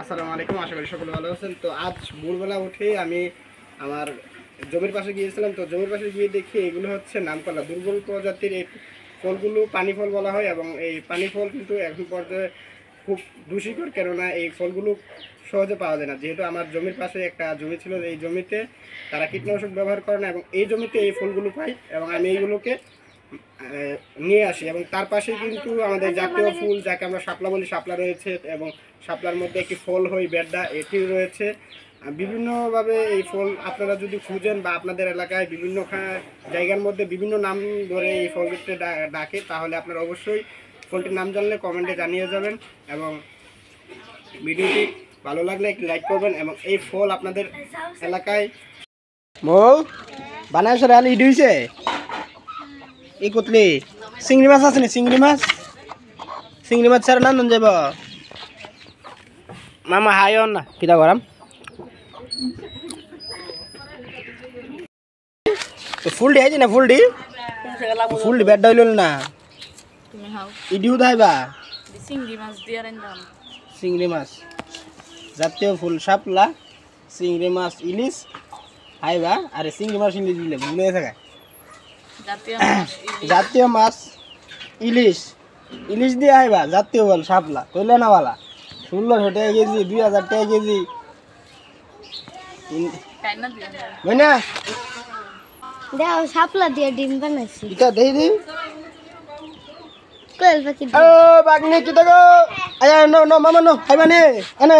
আসসালামু আলাইকুম, আশা করি সকলে ভালো আছেন। তো আজ ভোরবেলা উঠে আমি আমার জমির পাশে গিয়েছিলাম। তো জমির পাশে গিয়ে দেখি এগুলো হচ্ছে নামকলা দুর্বল প্রজাতির এই ফলগুলো পানি ফল বলা হয়, এবং এই পানি ফল কিন্তু এখন পর্যায়ে খুব রুচিকর, কেননা এই ফলগুলো সহজে পাওয়া যায় না। যেহেতু আমার জমির পাশে একটা জমি ছিল, এই জমিতে তারা কীটনাশক ব্যবহার করে না, এবং এই জমিতে এই ফলগুলো পাই, এবং আমি এইগুলোকে নিয়ে আসি। এবং তার পাশে কিন্তু আমাদের জাতীয় ফুল, যাকে আমরা শাপলা বলি, শাপলা রয়েছে, এবং শাপলার মধ্যে একটি ফল হয় বেডা, এটি রয়েছে। বিভিন্নভাবে এই ফল আপনারা যদি খুঁজেন বা আপনাদের এলাকায় বিভিন্ন জায়গার মধ্যে বিভিন্ন নাম ধরে এই ফলটি ডাকে, তাহলে আপনারা অবশ্যই ফলটির নাম জানলে কমেন্টে জানিয়ে যাবেন। এবং ভিডিওটি ভালো লাগলে একটি লাইক করবেন, এবং এই ফল আপনাদের এলাকায় মৌ বানায় সরে আলি ইডিছে এই কতলি চিংড়ি মাছ আছে নি? চিংড়ি মাছ ছাড়া না যাব মামা হাই না কিতা করাম। ফুলডি আইছি না, ফুলডি বেড হইল না, ইডিও দাইবা চিংড়ি মাছ জাতীয় ফুল শাপলা, চিংড়ি মাছ ইলিশ হাইবা। আরে চিংড়ি মাছ ইলিশ দিলে ভুলে থাকা জাতীয় মাছ ইলিশ দিয়ে আইবা। জাতীয় বল শাপলা কইলে না বালা 1600 টাকা কেজি, 2000 টাকা কেজি না দাও। শাপলা দিয়ে ডিম বানাইছি। এটা দেই দিই। কোয়েল পাখি ও বাগনি কি দেখো, আয়া নো নো মামা নো আইবা নে এনে